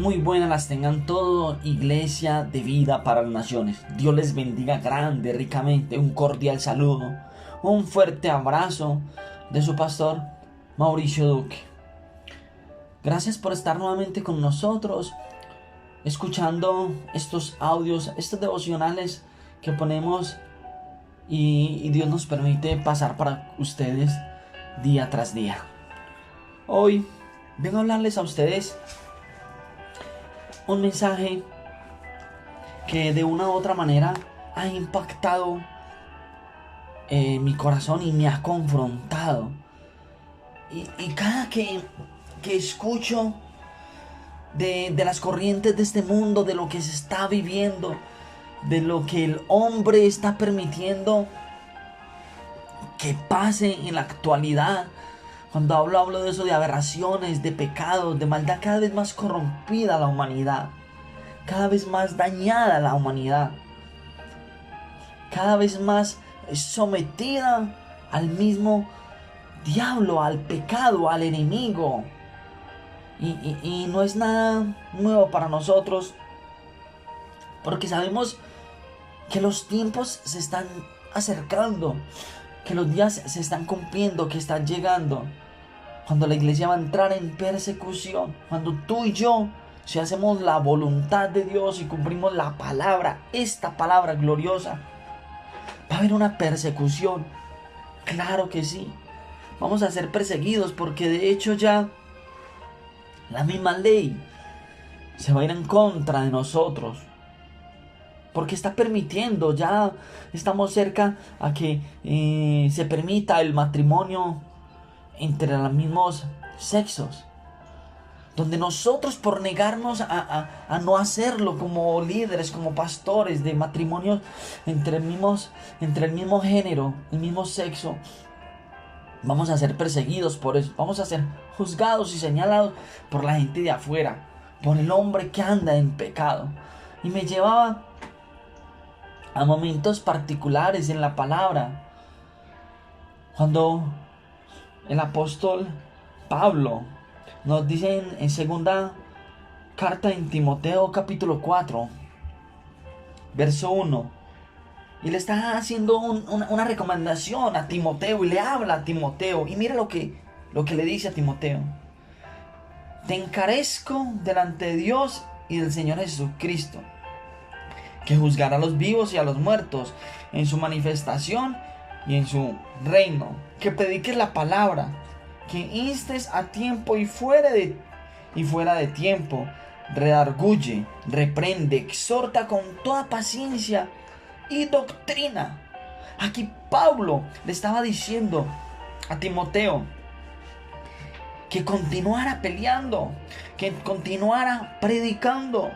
Muy buenas las tengan todo, Iglesia de Vida para las Naciones. Dios les bendiga grande, ricamente. Un cordial saludo, un fuerte abrazo de su pastor Mauricio Duque. Gracias por estar nuevamente con nosotros, escuchando estos audios, estos devocionales que ponemos y Dios nos permite pasar para ustedes día tras día. Hoy vengo a hablarles a ustedes un mensaje que de una u otra manera ha impactado mi corazón y me ha confrontado. Y cada que escucho de las corrientes de este mundo, de lo que se está viviendo, de lo que el hombre está permitiendo que pase en la actualidad, cuando hablo de eso, de aberraciones, de pecados, de maldad, cada vez más corrompida la humanidad, cada vez más dañada la humanidad, cada vez más sometida al mismo diablo, al pecado, al enemigo. Y no es nada nuevo para nosotros, porque sabemos que los tiempos se están acercando, que los días se están cumpliendo, que están llegando, cuando la iglesia va a entrar en persecución, cuando tú y yo, si hacemos la voluntad de Dios y cumplimos la palabra, esta palabra gloriosa, va a haber una persecución. Claro que sí, vamos a ser perseguidos, porque de hecho ya la misma ley se va a ir en contra de nosotros, porque está permitiendo, ya estamos cerca a que se permita el matrimonio entre los mismos sexos, donde nosotros, por negarnos a no hacerlo como líderes, como pastores de matrimonios entre el mismo género, el mismo sexo, vamos a ser perseguidos por eso, vamos a ser juzgados y señalados por la gente de afuera, por el hombre que anda en pecado. Y me llevaba a momentos particulares en la palabra, cuando el apóstol Pablo nos dice en segunda carta en Timoteo capítulo 4, verso 1, y le está haciendo una recomendación a Timoteo, y le habla a Timoteo, y mira lo que le dice a Timoteo: te encarezco delante de Dios y del Señor Jesucristo, que juzgará a los vivos y a los muertos en su manifestación y en su reino, que prediques la palabra, que instes a tiempo y fuera de tiempo, redarguye, reprende, exhorta con toda paciencia y doctrina. Aquí Pablo le estaba diciendo a Timoteo que continuara peleando, que continuara predicando,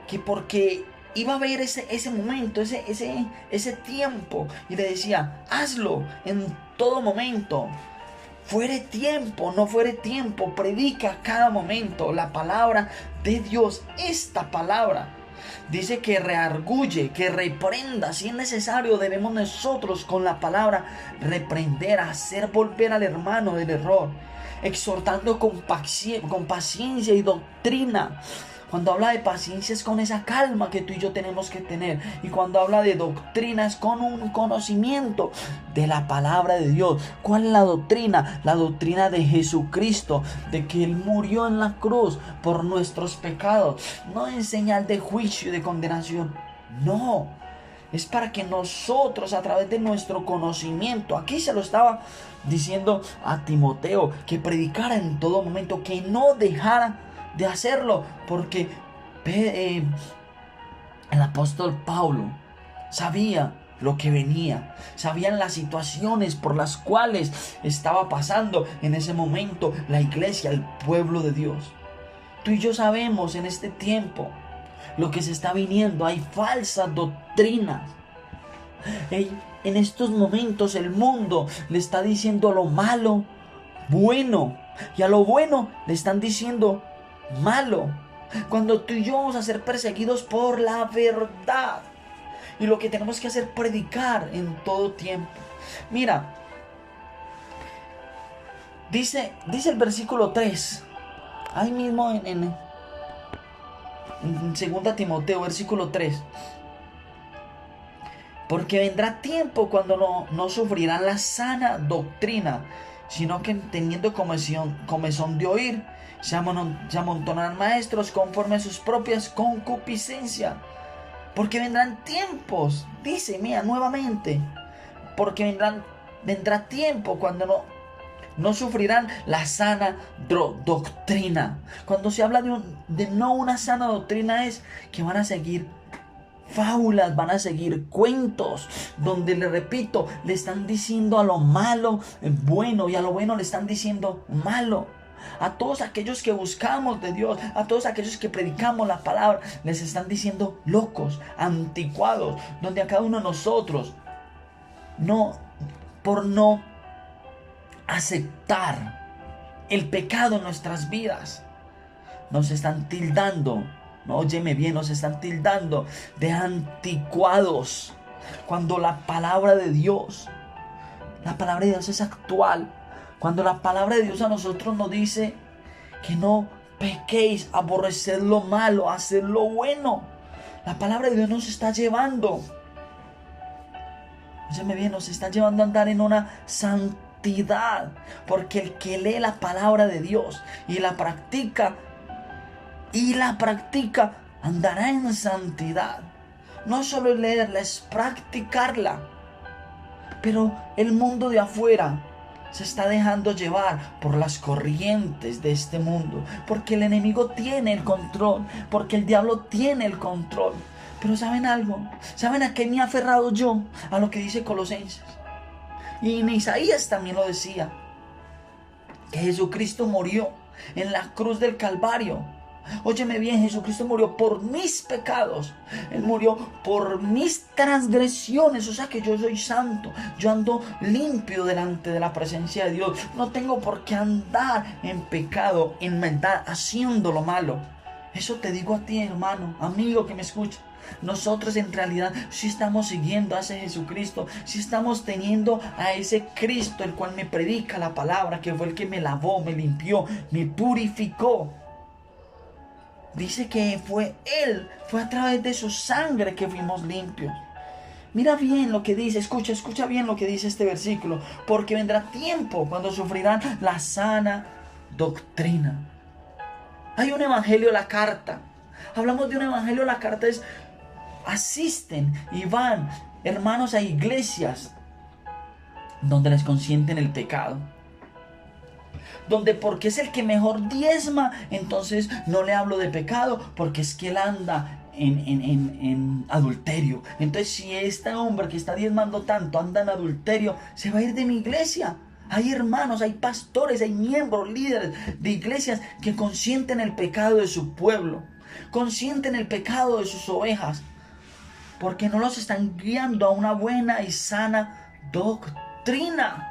que porque iba a haber ese momento, ese tiempo, y le decía: hazlo en todo momento, fuere tiempo, no fuere tiempo, predica cada momento la palabra de Dios. Esta palabra dice que reargulle, que reprenda. Si es necesario, debemos nosotros con la palabra reprender, hacer volver al hermano del error, exhortando con paciencia y doctrina. Cuando habla de paciencia es con esa calma que tú y yo tenemos que tener. Y cuando habla de doctrina es con un conocimiento de la palabra de Dios. ¿Cuál es la doctrina? La doctrina de Jesucristo, de que Él murió en la cruz por nuestros pecados. No en señal de juicio y de condenación. No. Es para que nosotros, a través de nuestro conocimiento, aquí se lo estaba diciendo a Timoteo, que predicara en todo momento, que no dejara de hacerlo, porque el apóstol Pablo sabía lo que venía, sabían las situaciones por las cuales estaba pasando en ese momento la iglesia, el pueblo de Dios. Tú y yo sabemos en este tiempo lo que se está viniendo. Hay falsas doctrinas. En estos momentos el mundo le está diciendo a lo malo bueno, y a lo bueno le están diciendo malo, cuando tú y yo vamos a ser perseguidos por la verdad. Y lo que tenemos que hacer es predicar en todo tiempo. Mira, dice el versículo 3, ahí mismo En 2 Timoteo, versículo 3. Porque vendrá tiempo cuando no sufrirán la sana doctrina, sino que teniendo comezón de oír, se amontonarán maestros conforme a sus propias concupiscencias. Porque vendrán tiempos, dice, mira, nuevamente, porque vendrá tiempo cuando no sufrirán la sana doctrina. Cuando se habla de no una sana doctrina, es que van a seguir fábulas, van a seguir cuentos donde, le repito, le están diciendo a lo malo bueno y a lo bueno le están diciendo malo. A todos aquellos que buscamos de Dios, a todos aquellos que predicamos la palabra, les están diciendo locos, anticuados, donde a cada uno de nosotros, por no aceptar el pecado en nuestras vidas, nos están tildando. No, óyeme bien, nos están tildando de anticuados, cuando la palabra de Dios es actual. Cuando la palabra de Dios a nosotros nos dice que no pequéis, aborreced lo malo, haced lo bueno. La palabra de Dios nos está llevando, óyeme bien, nos está llevando a andar en una santidad, porque el que lee la palabra de Dios y la practica, andará en santidad. No solo es leerla, es practicarla. Pero el mundo de afuera se está dejando llevar por las corrientes de este mundo, porque el enemigo tiene el control, porque el diablo tiene el control. Pero ¿saben algo? ¿Saben a qué me he aferrado yo? A lo que dice Colosenses. Y en Isaías también lo decía, que Jesucristo murió en la cruz del Calvario. Óyeme bien, Jesucristo murió por mis pecados. Él murió por mis transgresiones. O sea que yo soy santo. Yo ando limpio delante de la presencia de Dios. No tengo por qué andar en pecado, en maldad, haciendo lo malo. Eso te digo a ti, hermano, amigo que me escucha. Nosotros en realidad sí estamos siguiendo a ese Jesucristo, sí estamos teniendo a ese Cristo, el cual me predica la palabra, que fue el que me lavó, me limpió, me purificó. Dice que fue a través de su sangre que fuimos limpios. Mira bien lo que dice, escucha bien lo que dice este versículo. Porque vendrá tiempo cuando sufrirán la sana doctrina. Hay un evangelio a la carta. Hablamos de un evangelio a la carta, asisten y van, hermanos, a iglesias donde les consienten el pecado. Donde porque es el que mejor diezma, entonces no le hablo de pecado, porque es que él anda en adulterio. Entonces si este hombre que está diezmando tanto anda en adulterio, se va a ir de mi iglesia. Hay hermanos, hay pastores, hay miembros, líderes de iglesias que consienten el pecado de su pueblo, consienten el pecado de sus ovejas, porque no los están guiando a una buena y sana doctrina.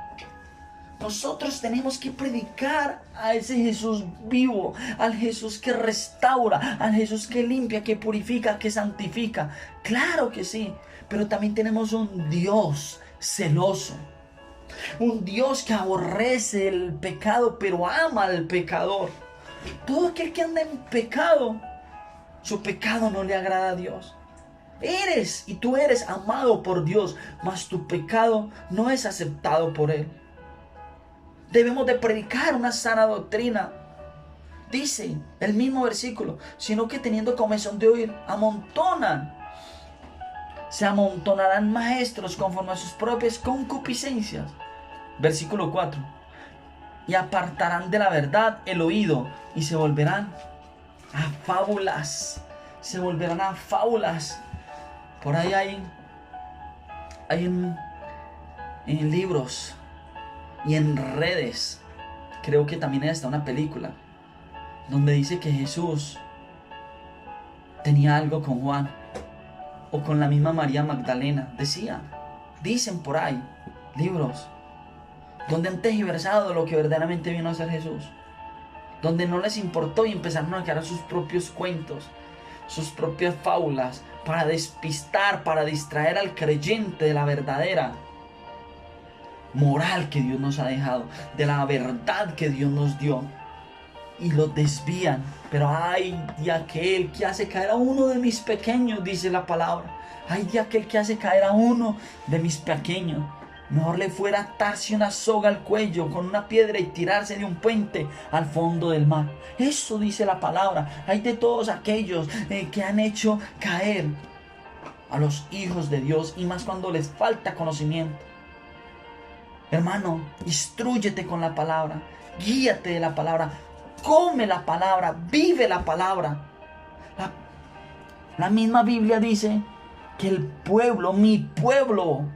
Nosotros tenemos que predicar a ese Jesús vivo, al Jesús que restaura, al Jesús que limpia, que purifica, que santifica. Claro que sí, pero también tenemos un Dios celoso, un Dios que aborrece el pecado, pero ama al pecador. Todo aquel que anda en pecado, su pecado no le agrada a Dios. Tú eres amado por Dios, mas tu pecado no es aceptado por Él. Debemos de predicar una sana doctrina. Dice el mismo versículo, sino que teniendo comezón de oír, se amontonarán maestros conforme a sus propias concupiscencias. Versículo 4. Y apartarán de la verdad el oído y se volverán a fábulas. Se volverán a fábulas. Por ahí hay en libros y en redes, creo que también hay hasta una película donde dice que Jesús tenía algo con Juan o con la misma María Magdalena. Dicen por ahí libros donde han tergiversado lo que verdaderamente vino a ser Jesús, donde no les importó y empezaron a crear sus propios cuentos, sus propias fábulas, para despistar, para distraer al creyente de la verdadera moral que Dios nos ha dejado, de la verdad que Dios nos dio. y los desvían. Pero ay de aquel que hace caer a uno de mis pequeños, dice la palabra. Ay de aquel que hace caer a uno de mis pequeños. Mejor le fuera atarse una soga al cuello con una piedra y tirarse de un puente al fondo del mar. Eso dice la palabra. Hay de todos aquellos que han hecho caer a los hijos de Dios, y más cuando les falta conocimiento. Hermano, instrúyete con la palabra, guíate de la palabra, come la palabra, vive la palabra. La misma Biblia dice que el pueblo, mi pueblo,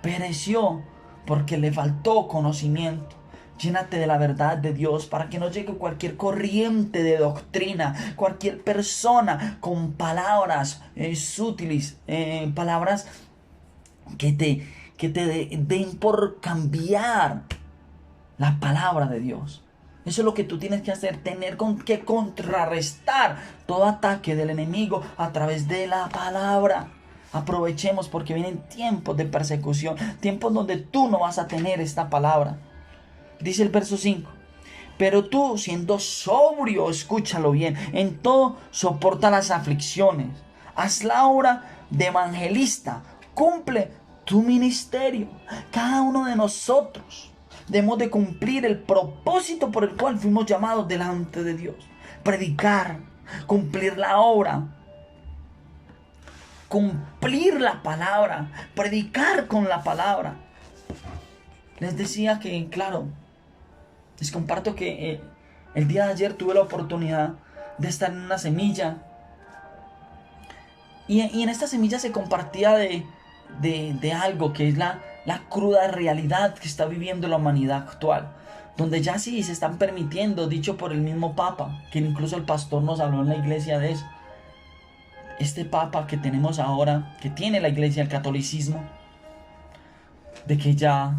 pereció porque le faltó conocimiento. Llénate de la verdad de Dios para que no llegue cualquier corriente de doctrina, cualquier persona con palabras sutiles, palabras que te den por cambiar la palabra de Dios. Eso es lo que tú tienes que hacer, tener que contrarrestar todo ataque del enemigo a través de la palabra. Aprovechemos porque vienen tiempos de persecución, tiempos donde tú no vas a tener esta palabra. Dice el verso 5. Pero tú, siendo sobrio, escúchalo bien, en todo soporta las aflicciones. Haz la obra de evangelista, cumple tu ministerio. Cada uno de nosotros debemos de cumplir el propósito por el cual fuimos llamados delante de Dios. Predicar, cumplir la obra, cumplir la palabra, predicar con la palabra. Les decía que, claro, les comparto que el día de ayer tuve la oportunidad de estar en una semilla. Y en esta semilla se compartía de algo que es la cruda realidad que está viviendo la humanidad actual. Donde ya sí se están permitiendo, dicho por el mismo Papa, que incluso el pastor nos habló en la iglesia de eso. Este Papa que tenemos ahora, que tiene la iglesia, el catolicismo, de que ya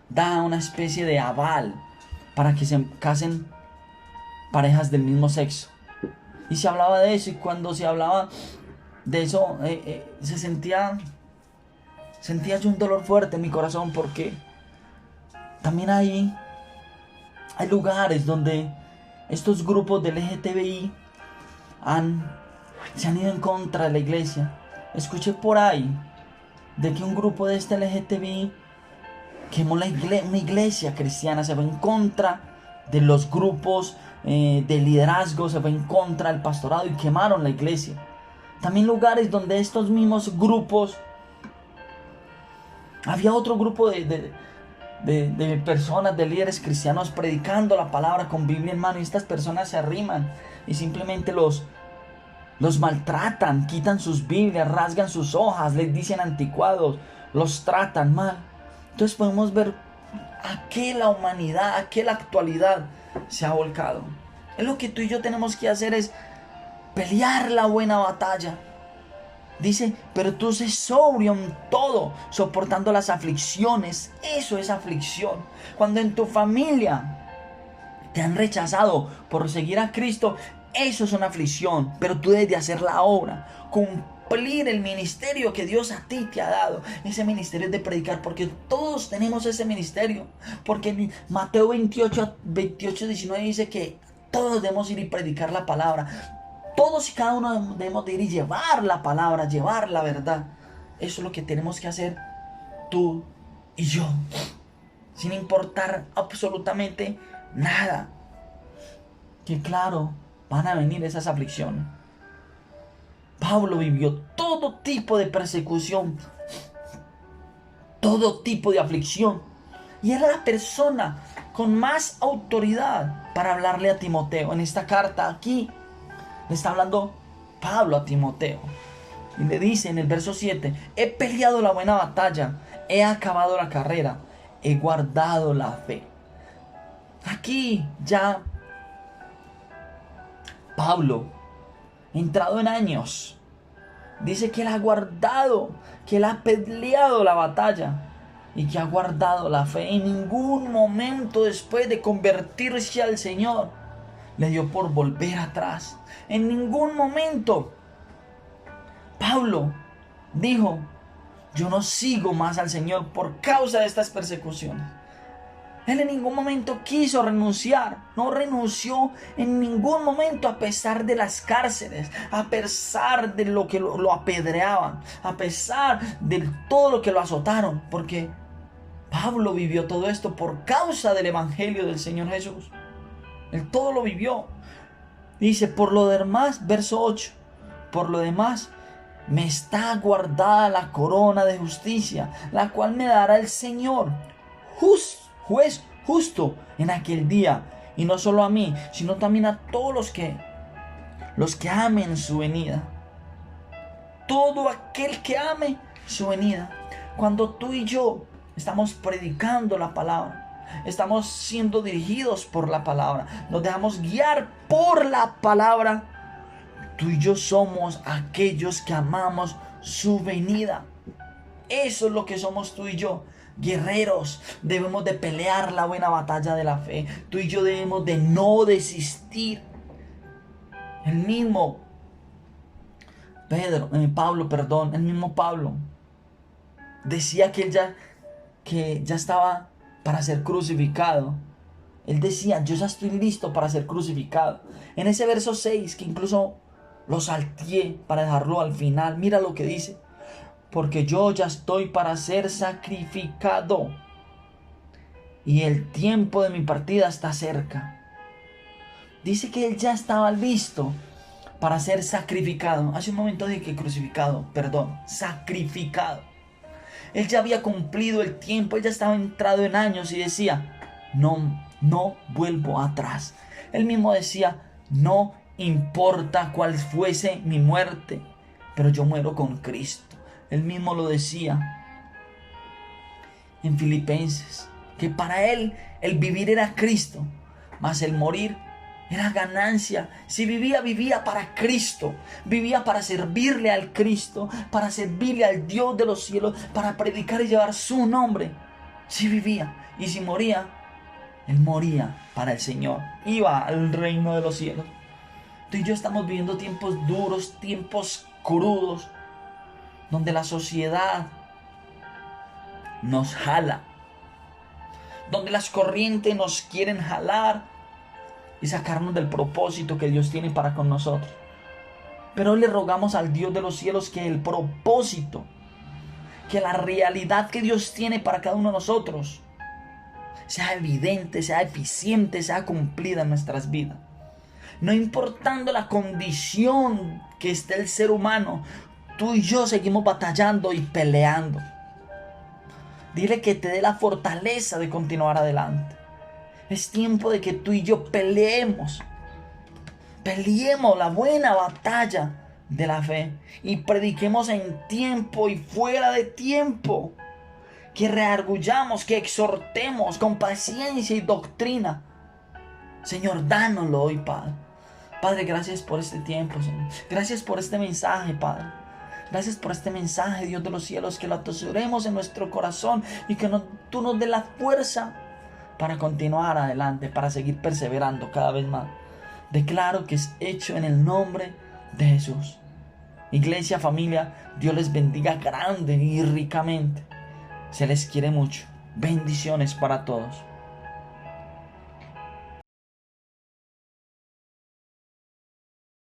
da una especie de aval para que se casen parejas del mismo sexo. Y se hablaba de eso, y cuando se hablaba de eso, se sentía yo un dolor fuerte en mi corazón, porque también hay lugares donde estos grupos del LGTBI se han ido en contra de la iglesia. Escuché por ahí de que un grupo de este LGTBI quemó una iglesia cristiana, se fue en contra de los grupos de liderazgo, se fue en contra del pastorado y quemaron la iglesia. También lugares donde estos mismos grupos, había otro grupo de personas, de líderes cristianos predicando la palabra con Biblia en mano, y estas personas se arriman y simplemente los maltratan, quitan sus Biblias, rasgan sus hojas, les dicen anticuados, los tratan mal. Entonces podemos ver a qué la humanidad, a qué la actualidad se ha volcado. Es lo que tú y yo tenemos que hacer, es pelear la buena batalla. Dice, pero tú sé sobrio en todo, soportando las aflicciones. Eso es aflicción. Cuando en tu familia te han rechazado por seguir a Cristo, eso es una aflicción. Pero tú debes de hacer la obra, cumplir el ministerio que Dios a ti te ha dado. Ese ministerio es de predicar, porque todos tenemos ese ministerio. Porque en Mateo 28, 19 dice que todos debemos ir y predicar la palabra. Todos y cada uno debemos de ir y llevar la palabra, llevar la verdad. Eso es lo que tenemos que hacer tú y yo, sin importar absolutamente nada. Que claro, van a venir esas aflicciones. Pablo vivió todo tipo de persecución, todo tipo de aflicción, y era la persona con más autoridad para hablarle a Timoteo. En esta carta aquí le está hablando Pablo a Timoteo y le dice en el verso 7: he peleado la buena batalla, he acabado la carrera, he guardado la fe. Aquí ya Pablo, entrado en años, dice que él ha guardado, que él ha peleado la batalla y que ha guardado la fe. En ningún momento después de convertirse al Señor le dio por volver atrás. En ningún momento Pablo dijo: yo no sigo más al Señor por causa de estas persecuciones. Él en ningún momento quiso renunciar. No renunció en ningún momento, a pesar de las cárceles, a pesar de lo que lo apedreaban, a pesar de todo lo que lo azotaron. Porque Pablo vivió todo esto por causa del evangelio del Señor Jesús. Él todo lo vivió. Dice, por lo demás, verso 8, por lo demás, me está guardada la corona de justicia, la cual me dará el Señor, juez justo en aquel día. Y no solo a mí, sino también a todos los que amen su venida. Todo aquel que ame su venida. Cuando tú y yo estamos predicando la palabra, estamos siendo dirigidos por la palabra, nos dejamos guiar por la palabra, tú y yo somos aquellos que amamos su venida. Eso es lo que somos tú y yo. Guerreros, debemos de pelear la buena batalla de la fe. Tú y yo debemos de no desistir. El mismo Pablo decía que ya estaba para ser crucificado. Él decía, yo ya estoy listo para ser crucificado. En ese verso 6, que incluso lo salteé para dejarlo al final, mira lo que dice: porque yo ya estoy para ser sacrificado y el tiempo de mi partida está cerca. Dice que él ya estaba listo para ser sacrificado. Hace un momento dije que sacrificado. Él ya había cumplido el tiempo, él ya estaba entrado en años y decía, no vuelvo atrás. Él mismo decía, no importa cuál fuese mi muerte, pero yo muero con Cristo. Él mismo lo decía en Filipenses, que para él el vivir era Cristo, mas el morir era ganancia. Si vivía para Cristo, vivía para servirle al Cristo, para servirle al Dios de los cielos, para predicar y llevar su nombre. Si vivía, y si moría, él moría para el Señor, iba al reino de los cielos. Tú y yo estamos viviendo tiempos duros, tiempos crudos, donde la sociedad nos jala, donde las corrientes nos quieren jalar y sacarnos del propósito que Dios tiene para con nosotros. Pero hoy le rogamos al Dios de los cielos que el propósito, que la realidad que Dios tiene para cada uno de nosotros sea evidente, sea eficiente, sea cumplida en nuestras vidas. No importando la condición que esté el ser humano, tú y yo seguimos batallando y peleando. Dile que te dé la fortaleza de continuar adelante. Es tiempo de que tú y yo peleemos la buena batalla de la fe y prediquemos en tiempo y fuera de tiempo. Que reargullamos, que exhortemos con paciencia y doctrina. Señor, dánoslo hoy, Padre. Padre, gracias por este tiempo, Señor. Gracias por este mensaje, Padre. Gracias por este mensaje, Dios de los cielos, que lo atesoremos en nuestro corazón y que tú nos dé la fuerza para continuar adelante, para seguir perseverando cada vez más. Declaro que es hecho en el nombre de Jesús. Iglesia, familia, Dios les bendiga grande y ricamente. Se les quiere mucho. Bendiciones para todos.